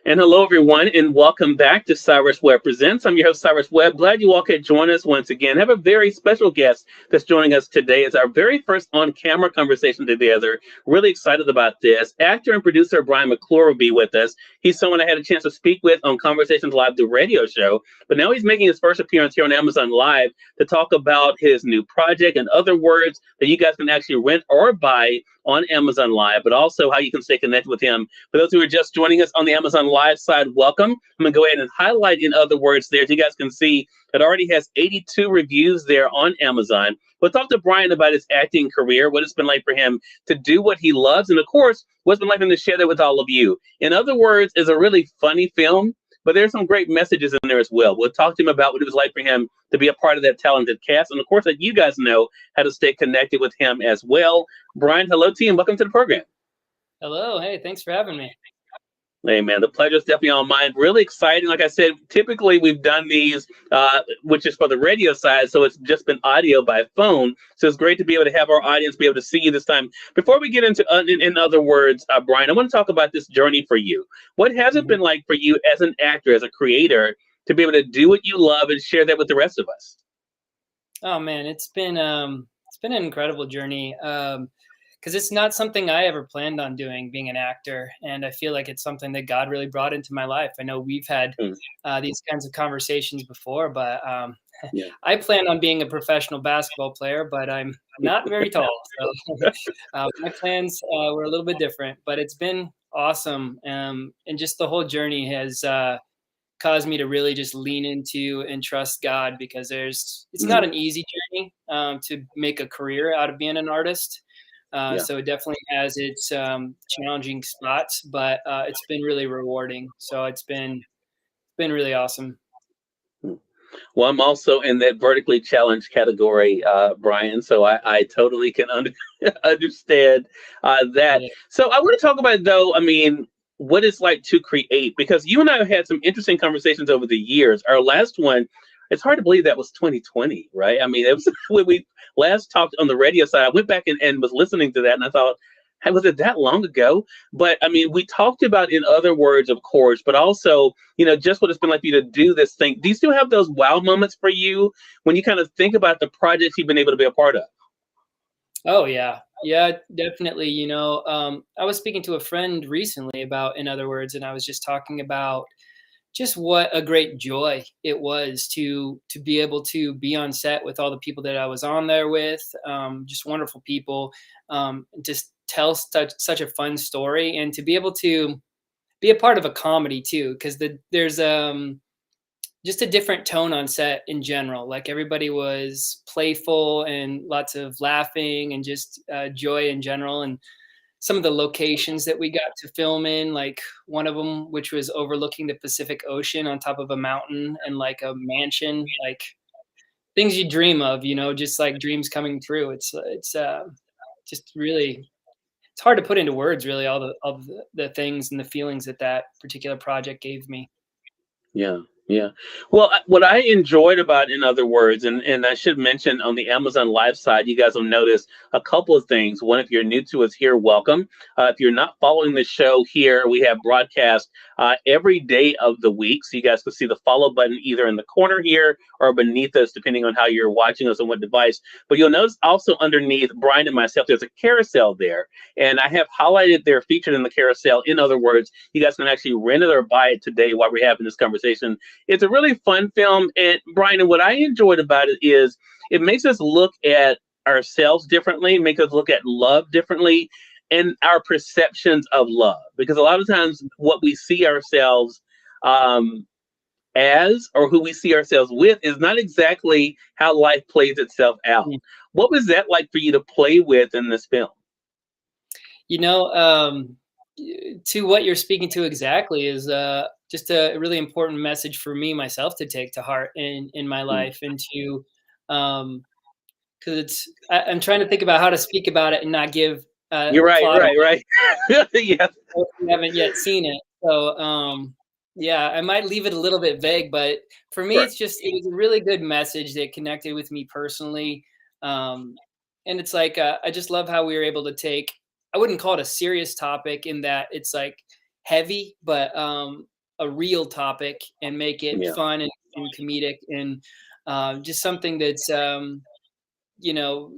And hello, everyone, and welcome back to Cyrus Webb Presents. I'm your host, Cyrus Webb. Glad you all could join us once again. I have a very special guest that's joining us today. It's our very first on-camera conversation together. Really excited about this. Actor and producer Bryan McClure will be with us. He's someone I had a chance to speak with on Conversations Live, the radio show, but now he's making his first appearance here on Amazon Live to talk about his new project and other words that you guys can actually rent or buy on Amazon Live, but also how you can stay connected with him. For those who are just joining us on the Amazon Live side, welcome. I'm going to go ahead and highlight In Other Words there. As you guys can see, it already has 82 reviews there on Amazon. We'll talk to Bryan about his acting career, what it's been like for him to do what he loves, and of course, what's been like for him to share that with all of you. In Other Words is a really funny film, but there's some great messages in there as well. We'll talk to him about what it was like for him to be a part of that talented cast. And of course, that you guys know how to stay connected with him as well. Bryan, hello to you and welcome to the program. Hello. Hey, thanks for having me. Hey, man, the pleasure is definitely on mine. Really exciting. Like I said, typically we've done these, which is for the radio side, so it's just been audio by phone. So it's great to be able to have our audience be able to see you this time. Before we get into, in other words, Bryan, I want to talk about this journey for you. What has it been like for you as an actor, as a creator, to be able to do what you love and share that with the rest of us? Oh man, it's been an incredible journey. Because it's not something I ever planned on doing, being an actor, and I feel like it's something that God really brought into my life. I know we've had these kinds of conversations before, but Yeah. I plan on being a professional basketball player, but I'm not very tall, so my plans were a little bit different. But it's been awesome, and just the whole journey has caused me to really just lean into and trust God, because it's not an easy journey to make a career out of being an artist. Yeah. So it definitely has its challenging spots, but it's been really rewarding. So it's been really awesome. Well, I'm also in that vertically challenged category, Bryan, so I totally can understand that. Yeah. So I want to talk about, though, I mean, what it's like to create, because you and I have had some interesting conversations over the years. Our last one, it's hard to believe that was 2020, right? I mean, it was when we last talked on the radio side. I went back and was listening to that, and I thought, hey, was it that long ago? But I mean, we talked about In Other Words, of course, but also, just what it's been like for you to do this thing. Do you still have those wow moments for you when you kind of think about the projects you've been able to be a part of? Oh yeah. Yeah, definitely. I was speaking to a friend recently about In Other Words, and I was just talking about just what a great joy it was to be able to be on set with all the people that I was on there with, just wonderful people, just tell such a fun story, and to be able to be a part of a comedy too, because there's just a different tone on set in general. Like everybody was playful and lots of laughing and just joy in general. And some of the locations that we got to film in, like one of them, which was overlooking the Pacific Ocean on top of a mountain and like a mansion, like things you dream of, just like dreams coming true. It's just really, it's hard to put into words, really, all the things and the feelings that particular project gave me. Yeah, yeah. Well, what I enjoyed about In Other Words, and I should mention on the Amazon Live side, you guys will notice a couple of things. One, if you're new to us here, welcome. If you're not following the show here, we have broadcast every day of the week. So you guys can see the follow button either in the corner here or beneath us, depending on how you're watching us on what device. But you'll notice also underneath Bryan and myself, there's a carousel there. And I have highlighted there, featured in the carousel. In Other Words, you guys can actually rent it or buy it today while we're having this conversation. It's a really fun film. And Bryan, and what I enjoyed about it is it makes us look at ourselves differently, makes us look at love differently, and our perceptions of love. Because a lot of times what we see ourselves as, or who we see ourselves with, is not exactly how life plays itself out. What was that like for you to play with in this film? You know, um, to what you're speaking to exactly is just a really important message for me myself to take to heart in my Mm. life, and to because I'm trying to think about how to speak about it and not give You're a right, plot right, right. Yeah. if you haven't yet seen it. So yeah, I might leave it a little bit vague, but for me, Sure. it was a really good message that connected with me personally. Um, and it's like I just love how we were able to take. I wouldn't call it a serious topic in that it's like heavy, but a real topic and make it Yeah. fun and comedic and just something that's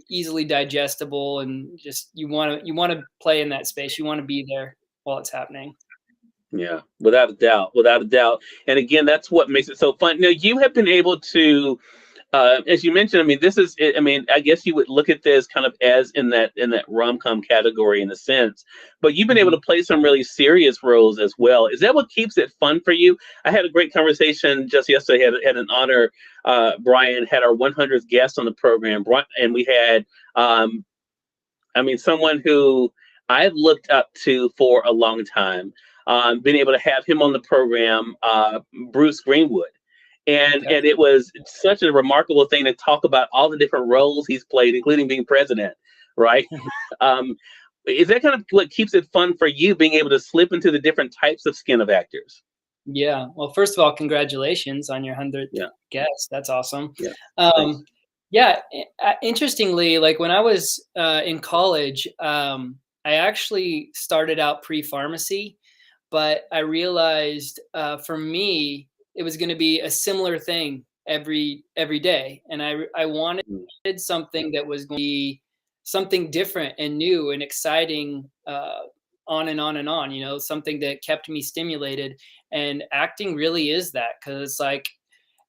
easily digestible, and just you want to play in that space. You want to be there while it's happening. Yeah, without a doubt, without a doubt. And again, that's what makes it so fun. Now, you have been able to, as you mentioned, I mean, this is, I mean, I guess you would look at this kind of as in that rom-com category in a sense, but you've been able Mhm. to play some really serious roles as well. Is that what keeps it fun for you? I had a great conversation just yesterday. Had an honor. Brian had our 100th guest on the program, and we had, I mean, someone who I've looked up to for a long time. Been able to have him on the program, Bruce Greenwood, Okay. and it was such a remarkable thing to talk about all the different roles he's played, including being president, right? Um, is that kind of what keeps it fun for you, being able to slip into the different types of skin of actors? Yeah. Well, first of all, congratulations on your 100th Yeah, guest. That's awesome. yeah, thanks. Um, yeah. Interestingly, like when I was in college, I actually started out pre-pharmacy, but I realized for me it was going to be a similar thing every day, and I wanted Mm. something that was going to be something different and new and exciting, on and on and on. Something that kept me stimulated, and acting really is that, because it's like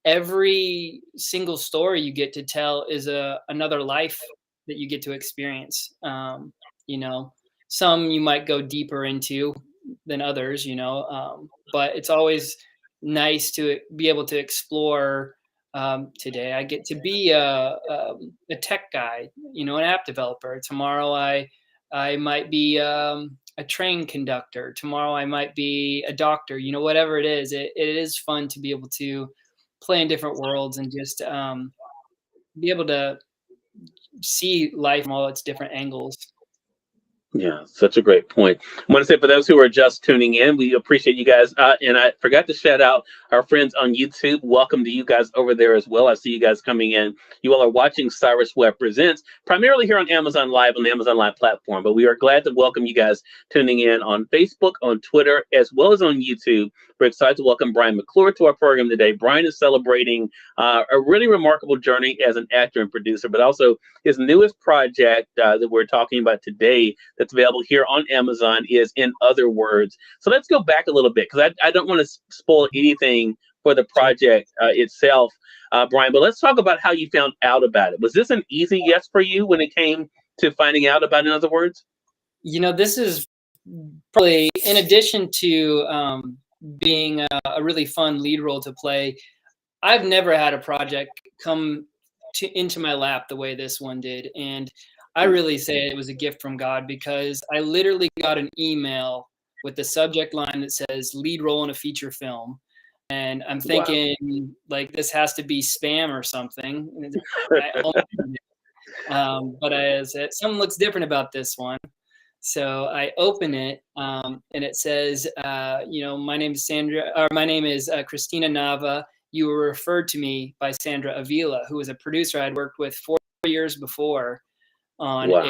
every single story you get to tell is another life that you get to experience. You know, some you might go deeper into than others, but it's always nice to be able to explore. Today, I get to be a tech guy, an app developer. Tomorrow, I might be a train conductor. Tomorrow, I might be a doctor. Whatever it is, it is fun to be able to play in different worlds and just be able to see life from all its different angles. Yeah, such a great point. I want to say for those who are just tuning in, we appreciate you guys. And I forgot to shout out our friends on YouTube. Welcome to you guys over there as well. I see you guys coming in. You all are watching Cyrus Webb Presents, primarily here on Amazon Live, on the Amazon Live platform. But we are glad to welcome you guys tuning in on Facebook, on Twitter, as well as on YouTube. We're excited to welcome Bryan McClure to our program today. Bryan is celebrating a really remarkable journey as an actor and producer, but also his newest project that we're talking about today that's available here on Amazon is In Other Words. So let's go back a little bit, because I don't want to spoil anything for the Sure. project itself, Bryan, but let's talk about how you found out about it. Was this an easy yes for you when it came to finding out about In Other Words? This is probably, in addition to being a really fun lead role to play, I've never had a project come into my lap the way this one did. And I really say it was a gift from God, because I literally got an email with the subject line that says lead role in a feature film. And I'm Wow. thinking, like, this has to be spam or something. I opened it, but I said, something looks different about this one. So I open it, and it says, my name is Sandra, or my name is Christina Nava. You were referred to me by Sandra Avila, who was a producer I'd worked with 4 years before on Wow.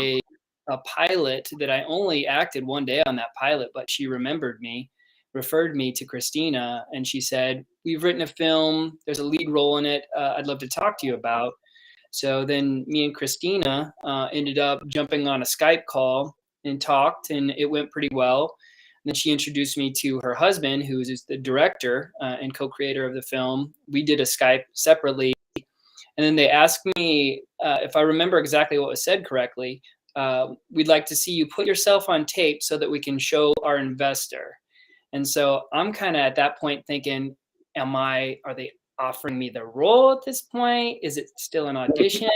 a pilot that I only acted one day on that pilot, but she remembered me, referred me to Christina, and she said, we've written a film. There's a lead role in it. I'd love to talk to you about. So then me and Christina ended up jumping on a Skype call and talked, and it went pretty well. And then she introduced me to her husband, who is the director and co-creator of the film. We did a Skype separately. And then they asked me, if I remember exactly what was said correctly, we'd like to see you put yourself on tape so that we can show our investor. And so I'm kind of at that point thinking, are they offering me the role at this point? Is it still an audition?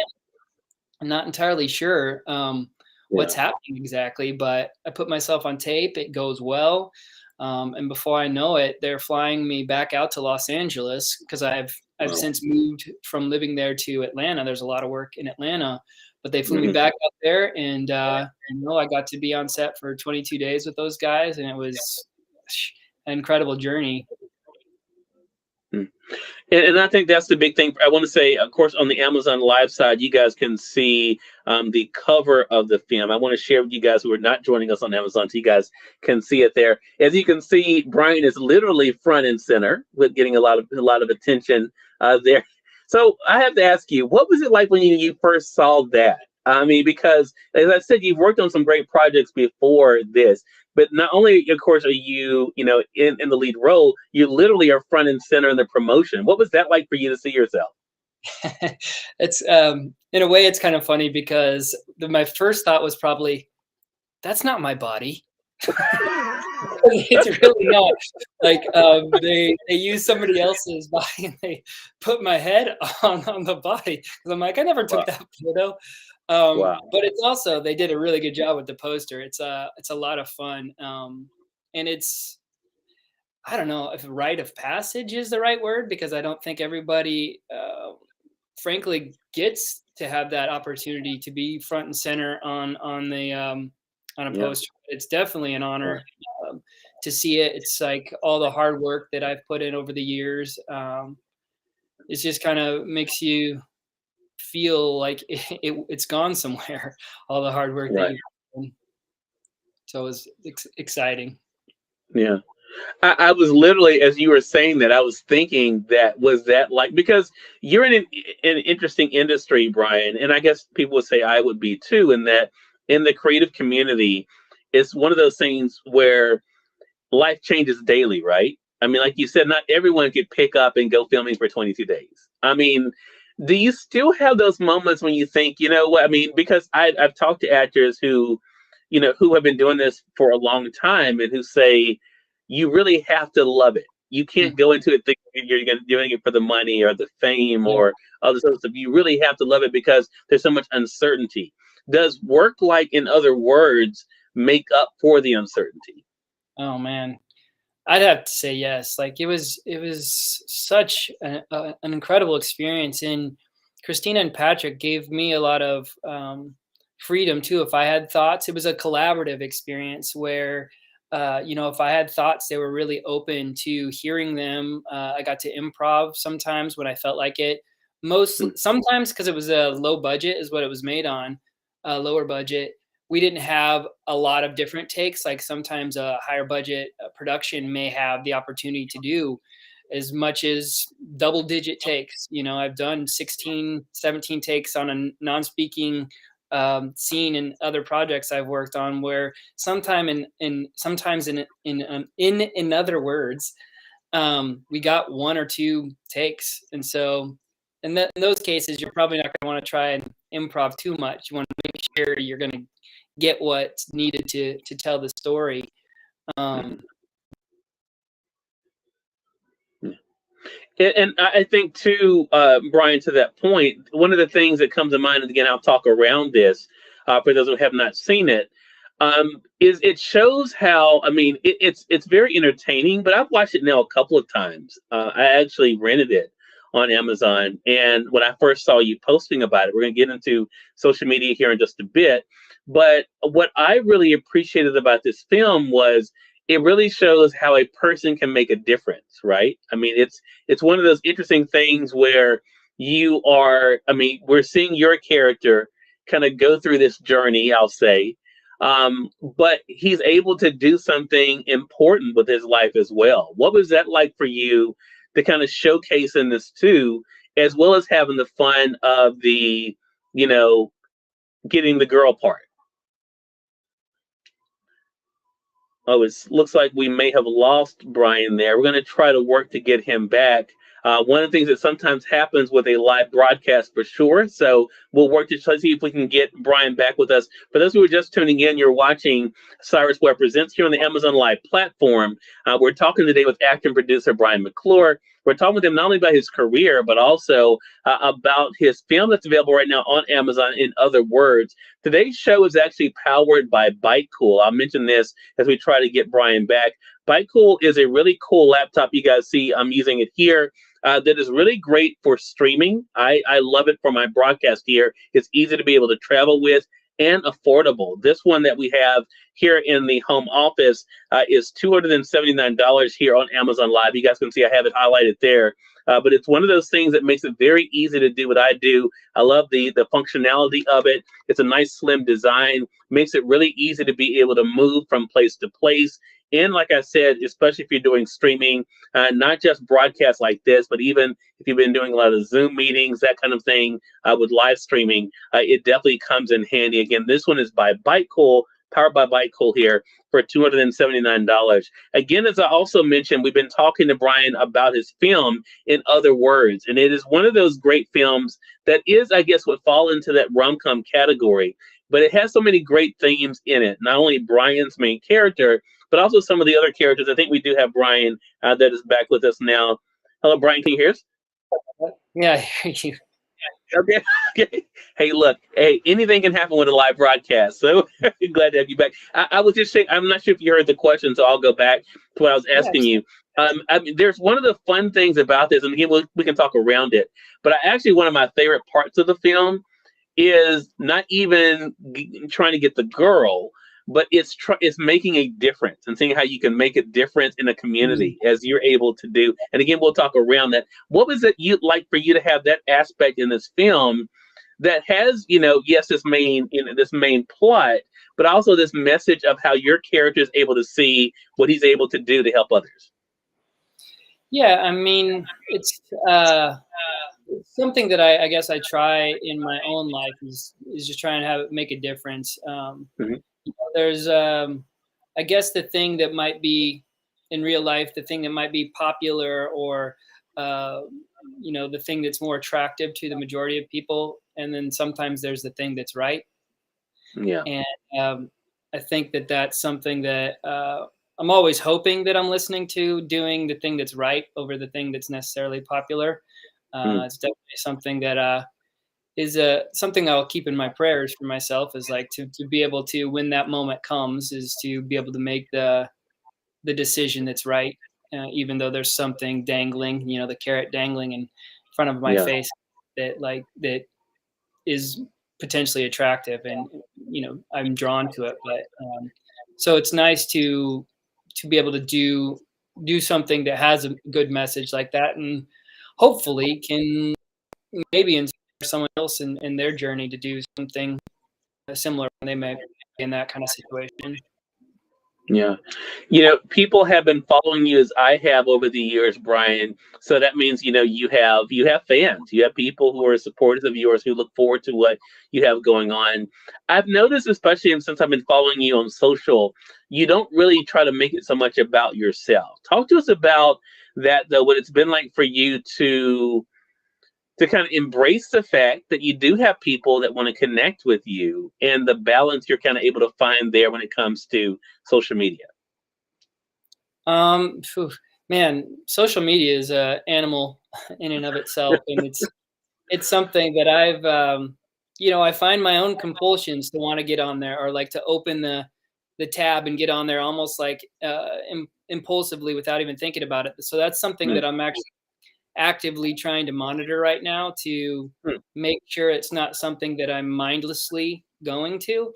I'm not entirely sure Yeah. what's happening exactly, but I put myself on tape. It goes well. And before I know it, they're flying me back out to Los Angeles, because I've Wow. since moved from living there to Atlanta. There's a lot of work in Atlanta, but they flew me Mhm. back up there, and I got to be on set for 22 days with those guys, and it was an incredible journey. Mm. And I think that's the big thing. I want to say, of course, on the Amazon Live side, you guys can see the cover of the film. I want to share with you guys who are not joining us on Amazon, so you guys can see it there. As you can see, Brian is literally front and center with getting a lot of attention there. So I have to ask you, what was it like when you first saw that? I mean, because as I said, you've worked on some great projects before this. But not only, of course, are you, in the lead role, you literally are front and center in the promotion. What was that like for you to see yourself? It's in a way, it's kind of funny because my first thought was probably, that's not my body. It's really not. Like they use somebody else's body and they put my head on the body because I'm like, I never took Wow. that photo. Wow. But it's also they did a really good job with the poster. It's a lot of fun. And it's I don't know if rite of passage is the right word because I don't think everybody frankly gets to have that opportunity to be front and center on a Yeah. poster. It's definitely an Right. honor to see it. It's like all the hard work that I've put in over the years. It just kind of makes you feel like it's gone somewhere. All the hard work that Right. you've done. So it's exciting. Yeah. I was literally, as you were saying that, I was thinking that was that like because you're in an interesting industry, Brian, and I guess people would say I would be too, in that in the creative community, it's one of those things where life changes daily, right? I mean, like you said, not everyone could pick up and go filming for 22 days. I mean, do you still have those moments when you think, you know what? I mean, because I've talked to actors who have been doing this for a long time and who say you really have to love it. You Mm, can't go into it thinking you're going to doing it for the money or the fame yeah. or other stuff. You really have to love it because there's so much uncertainty. Does work, like in other words, make up for the uncertainty? Oh man. I'd have to say yes. Like it was such an incredible experience, and Christina and Patrick gave me a lot of freedom too. If I had thoughts, it was a collaborative experience where, if I had thoughts, they were really open to hearing them. I got to improv sometimes when I felt like it. Most Mm. sometimes because it was a low budget is what it was made on, lower budget we didn't have a lot of different takes. Like sometimes a higher budget production may have the opportunity to do as much as double digit takes. I've done 16, 17 takes on a non-speaking scene in other projects I've worked on where sometimes in other words, we got one or two takes. And so in those cases, you're probably not going to want to try and improv too much. You want to make sure you're going to get what's needed to tell the story. Um, Mhm. And I think too, Brian, to that point, one of the things that comes to mind, and again, I'll talk around this for those who have not seen it, is it shows how. I mean, it's very entertaining, but I've watched it now a couple of times. I actually rented it on Amazon, and when I first saw you posting about it, we're going to get into social media here in just a bit. But what I really appreciated about this film was it really shows how a person can make a difference, right? I mean, it's one of those interesting things where you are, I mean, we're seeing your character kind of go through this journey, I'll say, but he's able to do something important with his life as well. What was that like for you to kind of showcase in this too, as well as having the fun of the, you know, getting the girl part? Oh, it looks like we may have lost Brian there. We're going to try to work to get him back. One of the things that sometimes happens with a live broadcast for sure. So we'll work to try to see if we can get Brian back with us. For those who are just tuning in, you're watching Cyrus Webb Presents here on the Amazon Live platform. We're talking today with actor and producer Bryan McClure. We're talking with him not only about his career, but also about his film that's available right now on Amazon, In Other Words. Today's show is actually powered by Byte Cool. I'll mention this as we try to get Brian back. Byte Cool is a really cool laptop. You guys see I'm using it here. That is really great for streaming. I love it for my broadcast here. It's easy to be able to travel with. and affordable. This one that we have here in the home office is $279 here on Amazon Live. You guys can see I have it highlighted there. But it's one of those things that makes it very easy to do what I do. I love the functionality of it. It's a nice slim design, makes it really easy to be able to move from place to place. And like I said, especially if you're doing streaming, not just broadcasts like this, but even if you've been doing a lot of Zoom meetings, that kind of thing, with live streaming, it definitely comes in handy. Again, this one is by BiteCool, powered by BiteCool here for $279. Again, as I also mentioned, we've been talking to Bryan about his film, In Other Words, and it is one of those great films that is, I guess, would fall into that rom-com category, but it has so many great themes in it. Not only Bryan's main character, but also some of the other characters. I think we do have Bryan that is back with us now. Hello, Bryan. Can you hear us? Yeah, I hear you. Okay. Okay. Hey, look. Hey, anything can happen with a live broadcast. So glad to have you back. I was just saying. I'm not sure if you heard the question, so I'll go back to what I was Yeah, asking you. I mean, there's one of the fun things about this, and again, we can talk around it. But actually, one of my favorite parts of the film is not even trying to get the girl, but it's making a difference and seeing how you can make a difference in a community as you're able to do. And again, we'll talk around that. What was it you'd like for you to have that aspect in this film that has, yes, this main plot, but also this message of how your character is able to see what he's able to do to help others? Yeah, I mean, it's something that I guess I try in my own life is just trying to make a difference. Mhm. There's I guess the thing that might be in real life, the thing that might be popular, or uh, the thing that's more attractive to the majority of people, and then sometimes there's the thing that's right. Yeah. And I think that that's something that I'm always hoping that I'm listening to, doing the thing that's right over the thing that's necessarily popular. Mm. It's definitely something that is something I'll keep in my prayers for myself, is like to be able to, when that moment comes, is to be able to make the decision that's right, even though there's something dangling, the carrot dangling in front of my Yeah. face that is potentially attractive, and I'm drawn to it. But so it's nice to be able to do something that has a good message like that, and hopefully can maybe inspire someone else in their journey to do something similar when they may be in that kind of situation. Yeah. People have been following you as I have over the years, Bryan. So that means, you have fans. You have people who are supporters of yours who look forward to what you have going on. I've noticed, especially since I've been following you on social, you don't really try to make it so much about yourself. Talk to us about that, though, what it's been like for you to kind of embrace the fact that you do have people that want to connect with you and the balance you're kind of able to find there when it comes to social media. Phew, man, social media is a animal in and of itself, and it's something that I find my own compulsions to want to get on there, or like to open the tab and get on there almost like impulsively without even thinking about it. So that's something Mm, that I'm actually actively trying to monitor right now, to mm, make sure it's not something that I'm mindlessly going to.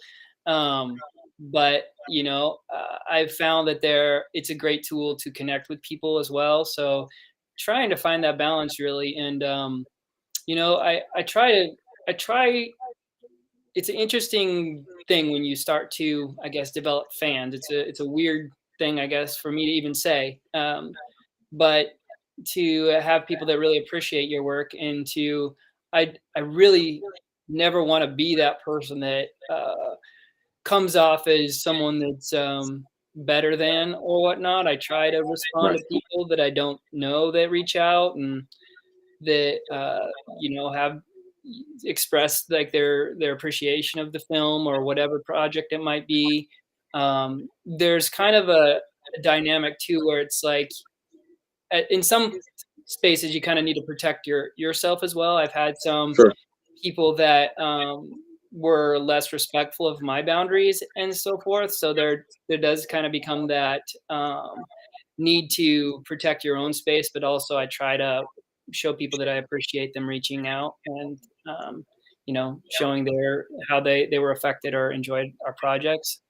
Um, but I've found that it's a great tool to connect with people as well. So trying to find that balance really, and I try. It's an interesting thing when you start to, I guess, develop fans. It's a weird thing, I guess, for me to even say. But to have people that really appreciate your work, and I really never want to be that person that comes off as someone that's better than or whatnot. I try to respond right. to people that I don't know that reach out, and that have expressed like their appreciation of the film or whatever project it might be. There's kind of a dynamic too, where it's like, in some spaces you kind of need to protect yourself as well. I've had some Sure. people that were less respectful of my boundaries and so forth. So there does kind of become that need to protect your own space, but also I try to show people that I appreciate them reaching out, and showing how they were affected or enjoyed our projects.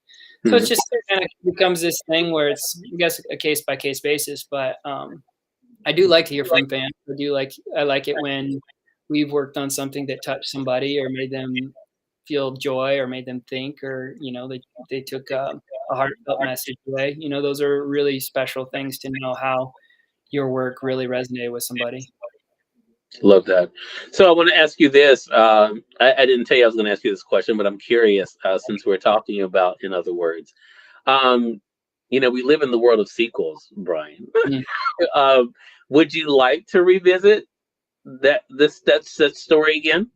So Mhm. it's just kind of becomes this thing where it's, I guess, a case by case basis. But I do like to hear from fans. I like it when we've worked on something that touched somebody or made them feel joy or made them think, or they took a heartfelt message away. Those are really special things to know how your work really resonated with somebody. Love that. So I want to ask you this. I didn't tell you I was going to ask you this question, but I'm curious since we're talking about, in other words, um, we live in the world of sequels, Brian. Mm. um, would you like to revisit that story again?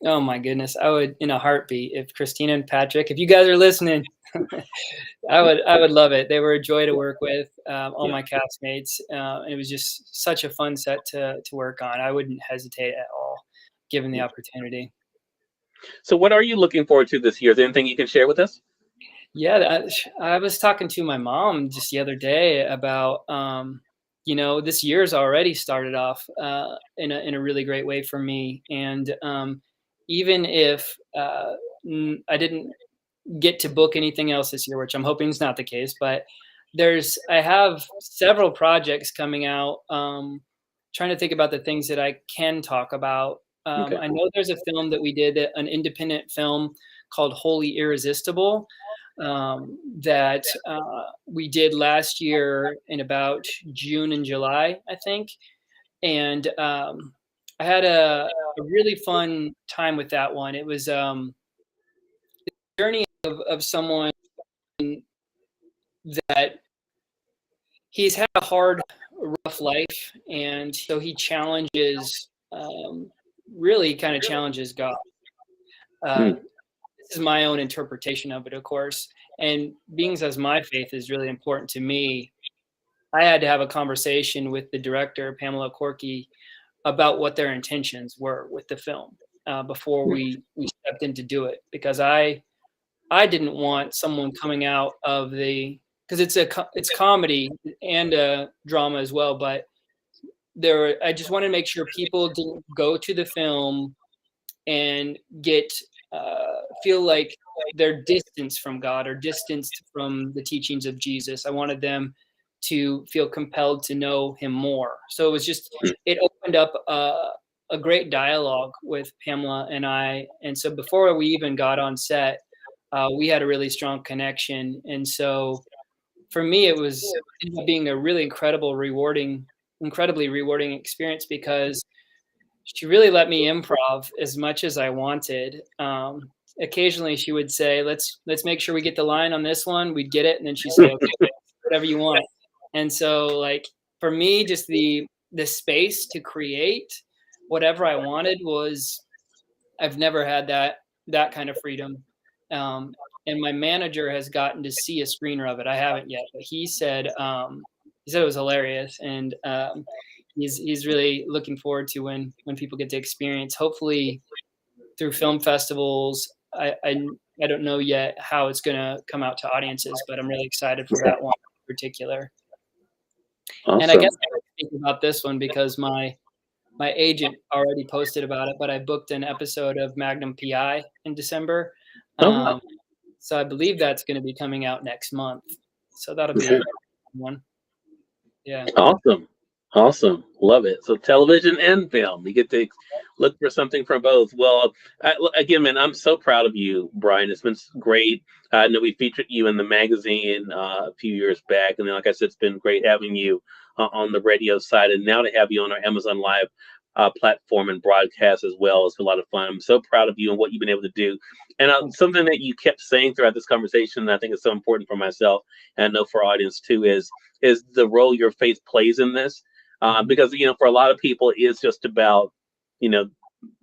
Oh my goodness, I would in a heartbeat. If Christina and Patrick, if you guys are listening, I would love it. They were a joy to work with, all Yeah. my castmates. It was just such a fun set to work on. I wouldn't hesitate at all, given the opportunity. So what are you looking forward to this year? Is there anything you can share with us? Yeah, I was talking to my mom just the other day about, this year's already started off in a really great way for me, and even if I didn't get to book anything else this year, which I'm hoping is not the case, but I have several projects coming out. Trying to think about the things that I can talk about. Okay. I know there's a film that we did, an independent film called Wholly Irresistible, that we did last year in about June and July, I think. And I had a really fun time with that one. It was a journey of someone that he's had a hard, rough life, and so he really kind of challenges God. Uh, Hmm. this is my own interpretation of it, of course. And being as my faith is really important to me, I had to have a conversation with the director, Pamela Corky, about what their intentions were with the film before we stepped in to do it, because I didn't want someone coming out of because it's comedy and drama as well, but I just wanted to make sure people didn't go to the film and feel like they're distanced from God or distanced from the teachings of Jesus. I wanted them to feel compelled to know him more. So it opened up a great dialogue with Pamela and I. And so before we even got on set, we had a really strong connection. And so for me, ended up being a really incredibly rewarding experience, because she really let me improv as much as I wanted. Occasionally she would say, let's make sure we get the line on this one. We'd get it. And then she'd say, okay, whatever you want. And so, like, for me, just the space to create whatever I wanted I've never had that kind of freedom. And my manager has gotten to see a screener of it. I haven't yet, but he said it was hilarious, and he's really looking forward to when people get to experience, hopefully through film festivals. I don't know yet how it's going to come out to audiences, but I'm really excited for that one in particular. And I Awesome. guess I think about this one because my agent already posted about it, but I booked an episode of Magnum PI in December. Oh, wow. So I believe that's going to be coming out next month. So that'll be a one. Yeah. Awesome. Awesome. Love it. So television and film. You get to look for something from both. Well, again, man, I'm so proud of you, Brian. It's been great. I know we featured you in the magazine a few years back. And then, like I said, it's been great having you on the radio side. And now to have you on our Amazon Live platform and broadcast as well. It's a lot of fun. I'm so proud of you and what you've been able to do. And something that you kept saying throughout this conversation, that I think is so important for myself, and I know for our audience too, is the role your faith plays in this. Because for a lot of people, it's just about you know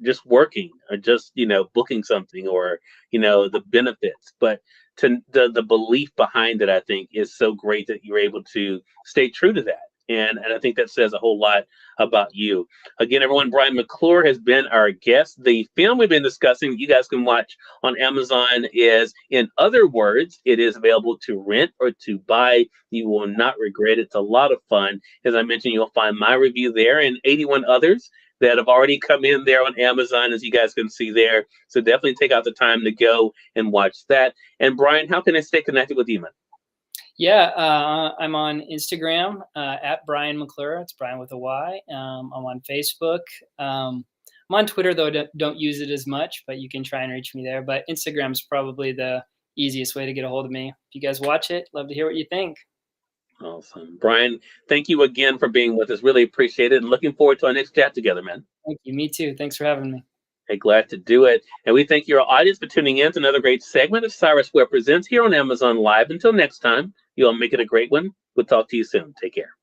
just working or just booking something or the benefits, but the belief behind it, I think, is so great that you're able to stay true to that. And I think that says a whole lot about you. Again, everyone, Bryan McClure has been our guest. The film we've been discussing, you guys can watch on Amazon, is In Other Words. It is available to rent or to buy. You will not regret it. It's a lot of fun. As I mentioned, you'll find my review there and 81 others that have already come in there on Amazon, as you guys can see there. So definitely take out the time to go and watch that. And Bryan, how can I stay connected with you, man? Yeah, I'm on Instagram at Bryan McClure. It's Bryan with a Y. I'm on Facebook. I'm on Twitter, though. Don't use it as much, but you can try and reach me there. But Instagram's probably the easiest way to get a hold of me. If you guys watch it, love to hear what you think. Awesome. Bryan, thank you again for being with us. Really appreciate it. And looking forward to our next chat together, man. Thank you. Me too. Thanks for having me. Hey, glad to do it. And we thank your audience for tuning in to another great segment of Cyrus Webb Presents here on Amazon Live. Until next time, you all make it a great one. We'll talk to you soon. Take care.